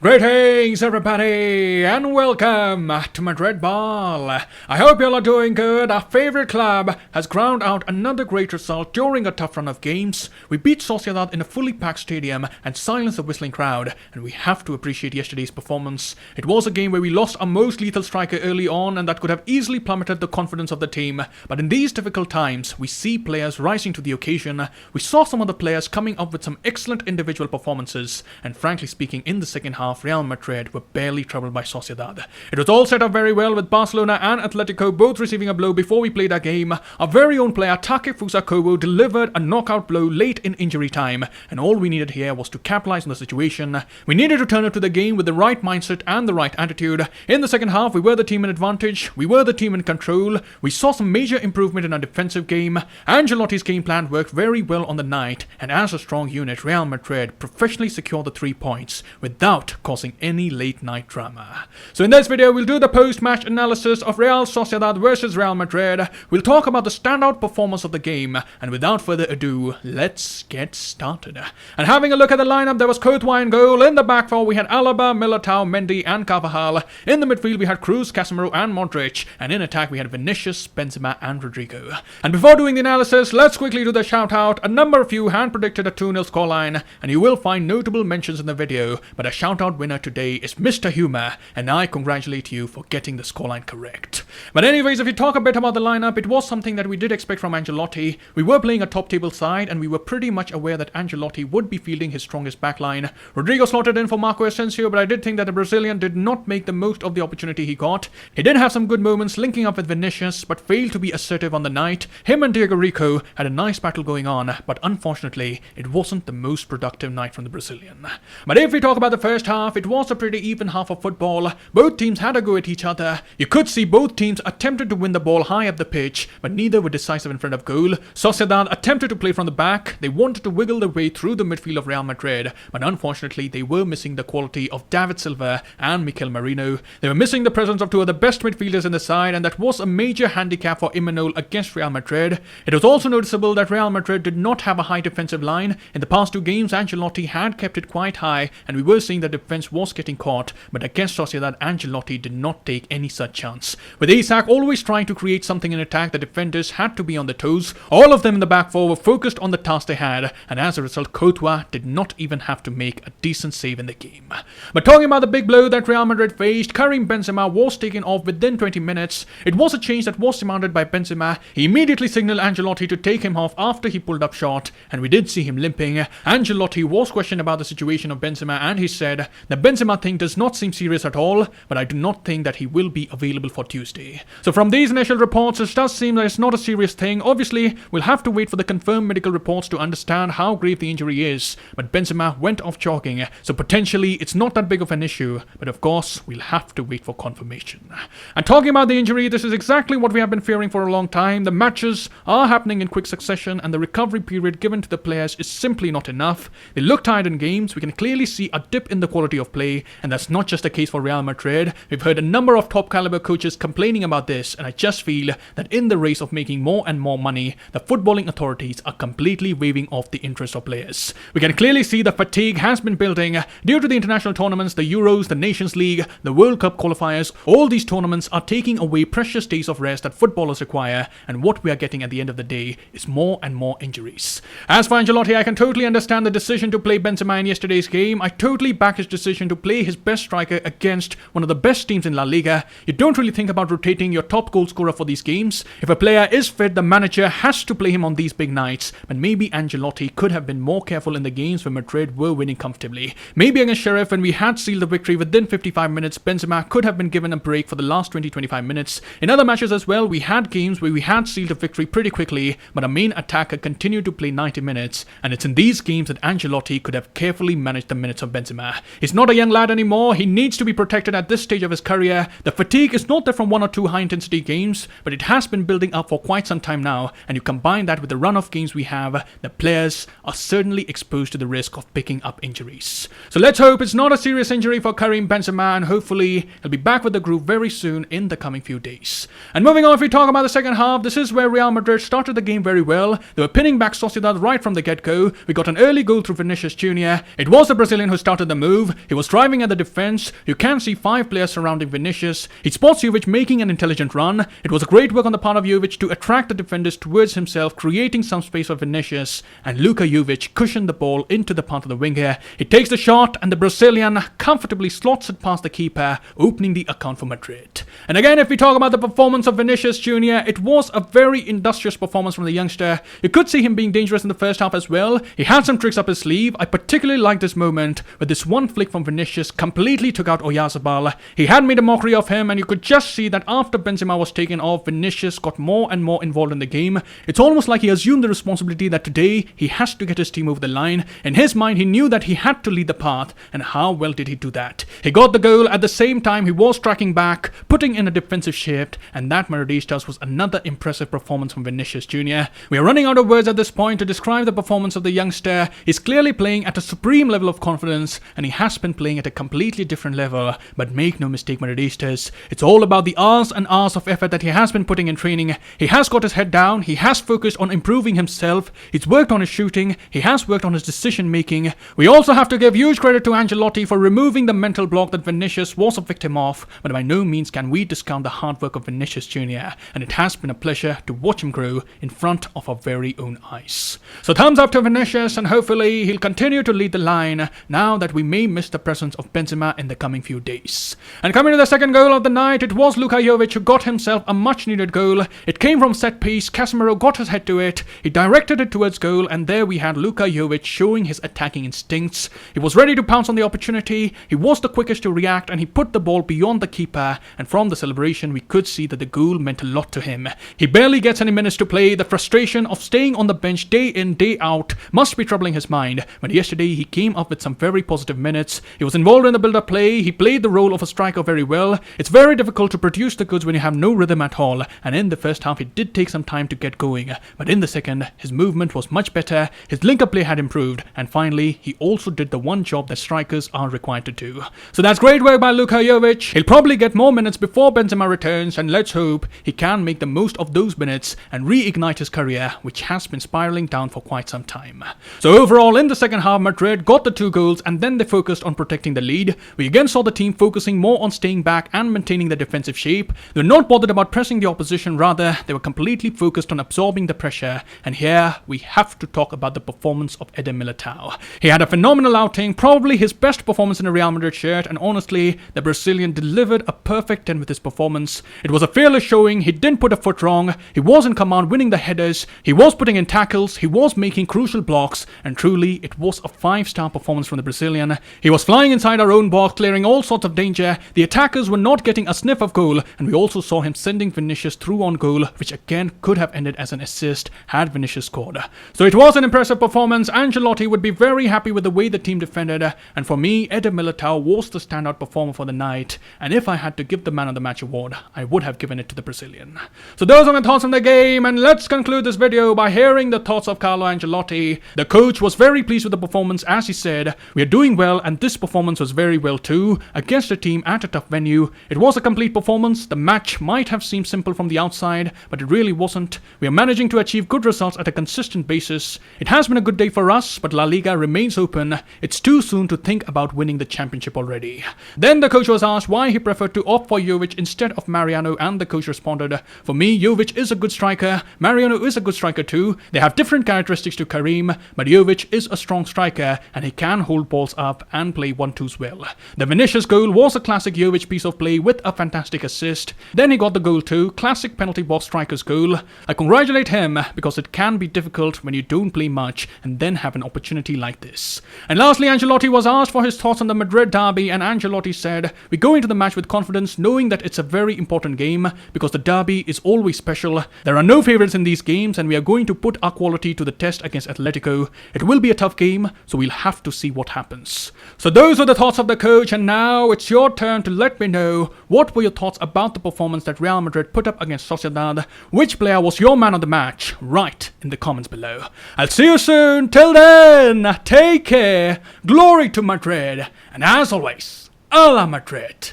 Greetings everybody and welcome to Madrid Ball. I hope you all are doing good. Our favourite club has ground out another great result during a tough run of games. We beat Sociedad in a fully packed stadium and silenced the whistling crowd, and we have to appreciate yesterday's performance. It was a game where we lost our most lethal striker early on, and that could have easily plummeted the confidence of the team. But in these difficult times, we see players rising to the occasion. We saw some of the players coming up with some excellent individual performances, and frankly speaking, in the second half, Real Madrid were barely troubled by Sociedad. It was all set up very well, with Barcelona and Atletico both receiving a blow before we played our game. Our very own player Takefusa Kobo delivered a knockout blow late in injury time, and all we needed here was to capitalize on the situation. We needed to turn up to the game with the right mindset and the right attitude. In the second half, we were the team in advantage, we were the team in control, we saw some major improvement in our defensive game. Ancelotti's game plan worked very well on the night, and as a strong unit, Real Madrid professionally secured the 3 points without causing any late night drama. So in this video, we'll do the post-match analysis of Real Sociedad versus Real Madrid. We'll talk about the standout performance of the game, and without further ado, let's get started. And having a look at the lineup, there was Courtois in goal. In the back four, we had Alaba, Militao, Mendy and Carvajal. In the midfield, we had Cruz, Casemiro and Modric. And in attack, we had Vinicius, Benzema and Rodrigo. And before doing the analysis, let's quickly do the shout out. A number of you hand predicted a 2-0 scoreline, and you will find notable mentions in the video, but a shout out winner today is Mr. Humor, and I congratulate you for getting the scoreline correct. But anyways, if you talk a bit about the lineup, it was something that we did expect from Ancelotti. We were playing a top table side, and we were pretty much aware that Ancelotti would be fielding his strongest backline. Rodrigo slotted in for Marco Asensio, but I did think that the Brazilian did not make the most of the opportunity he got. He did have some good moments linking up with Vinicius, but failed to be assertive on the night. Him and Diego Rico had a nice battle going on, but unfortunately, it wasn't the most productive night from the Brazilian. But if we talk about the first half, it was a pretty even half of football. Both teams had a go at each other. You could see both teams attempted to win the ball high up the pitch, but neither were decisive in front of goal. Sociedad attempted to play from the back. They wanted to wiggle their way through the midfield of Real Madrid, but unfortunately they were missing the quality of David Silva and Mikel Merino. They were missing the presence of two of the best midfielders in the side, and that was a major handicap for Imanol against Real Madrid. It was also noticeable that Real Madrid did not have a high defensive line. In the past two games, Ancelotti had kept it quite high, and we were seeing the defense was getting caught, but against Sociedad, Ancelotti did not take any such chance. With Isak always trying to create something in attack, the defenders had to be on their toes. All of them in the back four were focused on the task they had, and as a result, Courtois did not even have to make a decent save in the game. But talking about the big blow that Real Madrid faced, Karim Benzema was taken off within 20 minutes. It was a change that was demanded by Benzema. He immediately signaled Ancelotti to take him off after he pulled up short, and we did see him limping. Ancelotti was questioned about the situation of Benzema, and he said, "The Benzema thing does not seem serious at all, but I do not think that he will be available for Tuesday." So from these initial reports, it does seem that it's not a serious thing. Obviously, we'll have to wait for the confirmed medical reports to understand how grave the injury is, but Benzema went off jogging, so potentially it's not that big of an issue, but of course, we'll have to wait for confirmation. And talking about the injury, this is exactly what we have been fearing for a long time. The matches are happening in quick succession, and the recovery period given to the players is simply not enough. They look tired in games. We can clearly see a dip in the quality of play, and that's not just the case for Real Madrid. We've heard a number of top caliber coaches complaining about this, and I just feel that in the race of making more and more money, the footballing authorities are completely waving off the interest of players. We can clearly see the fatigue has been building due to the international tournaments, the Euros, the Nations League, the World Cup qualifiers. All these tournaments are taking away precious days of rest that footballers require, and what we are getting at the end of the day is more and more injuries. As for Ancelotti, I can totally understand the decision to play Benzema in yesterday's game. I totally back his decision to play his best striker against one of the best teams in La Liga. You don't really think about rotating your top goal scorer for these games. If a player is fit, the manager has to play him on these big nights, but maybe Ancelotti could have been more careful in the games where Madrid were winning comfortably. Maybe against Sheriff, when we had sealed the victory within 55 minutes, Benzema could have been given a break for the last 20-25 minutes. In other matches as well, we had games where we had sealed a victory pretty quickly, but our main attacker continued to play 90 minutes, and it's in these games that Ancelotti could have carefully managed the minutes of Benzema. He's not a young lad anymore. He needs to be protected at this stage of his career. The fatigue is not there from 1 or or two high-intensity games, but it has been building up for quite some time now, and you combine that with the run of games we have, the players are certainly exposed to the risk of picking up injuries. So let's hope it's not a serious injury for Karim Benzema, and hopefully he'll be back with the group very soon in the coming few days. And moving on, if we talk about the second half, this is where Real Madrid started the game very well. They were pinning back Sociedad right from the get-go. We got an early goal through Vinicius Jr. It was the Brazilian who started the move. He was driving at the defense. You can see 5 players surrounding Vinicius. He spots Jovic making an intelligent run. It was a great work on the part of Jovic to attract the defenders towards himself, creating some space for Vinicius, and Luka Jovic cushioned the ball into the path of the winger. He takes the shot, and the Brazilian comfortably slots it past the keeper, opening the account for Madrid. And again, if we talk about the performance of Vinicius Jr, it was a very industrious performance from the youngster. You could see him being dangerous in the first half as well. He had some tricks up his sleeve. I particularly like this moment where this one flick from Vinicius completely took out Oyarzabal. He had made a mockery of him, and you could just see that after Benzema was taken off, Vinicius got more and more involved in the game. It's almost like he assumed the responsibility that today he has to get his team over the line. In his mind, he knew that he had to lead the path, and how well did he do that? He got the goal. At the same time, he was tracking back, putting in a defensive shift, and that Madridistas was another impressive performance from Vinicius Jr. We are running out of words at this point to describe the performance of the youngster. He's clearly playing at a supreme level of confidence, and he has been playing at a completely different level. But make no mistake, Madridistas, it's all about the hours and hours of effort that he has been putting in training. He has got his head down. He has focused on improving himself. He's worked on his shooting. He has worked on his decision making. We also have to give huge credit to Ancelotti for removing the mental block that Vinicius was a victim of, but by no means can we discount the hard work of Vinicius Jr, and it has been a pleasure to watch him grow in front of our very own eyes. So thumbs up to Vinicius, and hopefully he'll continue to lead the line now that we may miss the presence of Benzema in the coming few days. And coming to the second goal of the night, it was Luka Jovic who got himself a much needed goal. It came from set piece. Casemiro got his head to it. He directed it towards goal, and there we had Luka Jovic showing his attacking instincts. He was ready to pounce on the opportunity. He was the quickest to react, and he put the ball beyond the keeper, and from the celebration we could see that the goal meant a lot to him. He barely gets any minutes to play. The frustration of staying on the bench day in, day out must be troubling his mind, but yesterday he came up with some very positive minutes. He was involved in the build-up play. He played the role of a striker very well. It's very difficult to produce the goods when you have no rhythm at all, and in the first half it did take some time to get going, but in the second his movement was much better, his link-up play had improved, and finally he also did the one job that strikers are required to do. So that's great work by Luka Jovic. He'll probably get more minutes before Benzema returns, and let's hope he can make the most of those minutes and reignite his career, which has been spiraling down for quite some time. So overall, in the second half, Madrid got the 2 goals, and then they focused on protecting the lead. We again saw the team focusing more on staying back and maintaining the defensive shape. They were not bothered about pressing the opposition, rather they were completely focused on absorbing the pressure, and here we have to talk about the performance of Eder Militao. He had a phenomenal outing, probably his best performance in a Real Madrid shirt, and honestly, the Brazilian delivered a perfect 10 with his performance. It was a fearless showing. He didn't put a foot wrong. He was in command, winning the headers. He was putting in tackles. He was making crucial blocks, and truly it was a 5-star performance from the Brazilian. He was flying inside our own box, clearing all sorts of danger. The attackers were not getting a sniff of goal, and we also saw him sending Vinicius through on goal, which again could have ended as an assist had Vinicius scored. So it was an impressive performance. Ancelotti would be very happy with the way the team defended, and for me, Eder Militao was the standout performer for the night, and if I had to give the man of the match award, I would have given it to the Brazilian. So those are my thoughts on the game, and let's conclude this video by hearing the thoughts of Carlo Ancelotti. The coach was very pleased with the performance. As he said, we are doing well, and this performance was very well too, against a team at a tough venue. It was a complete performance. The match might have seemed simple from the outside, but it really wasn't. We are managing to achieve good results at a consistent basis. It has been a good day for us, but La Liga remains open. It's too soon to think about winning the championship already. Then the coach was asked why he preferred to opt for Jovic instead of Mariano, and the coach responded, for me, Jovic is a good striker. Mariano is a good striker too. They have different characteristics to Karim, but Jovic is a strong striker, and he can hold balls up and play 1-2s well. The Vinicius goal was a classic Jovic piece of play with a fantastic assist. Then he got the goal too, classic penalty box striker's goal. I congratulate him because it can be difficult when you don't play much and then have an opportunity like this. And lastly, Ancelotti was asked for his thoughts on the Madrid derby, and Ancelotti said, we go into the match with confidence, knowing that it's a very important game because the derby is always special. There are no favourites in these games, and we are going to put our quality to the test against Atletico. It will be a tough game, so we'll have to see what happens. So those are the thoughts of the coach, and now it's your turn to let me know what were your thoughts about about the performance that Real Madrid put up against Sociedad. Which player was your man of the match? Write in the comments below. I'll see you soon. Till then, take care. Glory to Madrid. And as always, a la Madrid.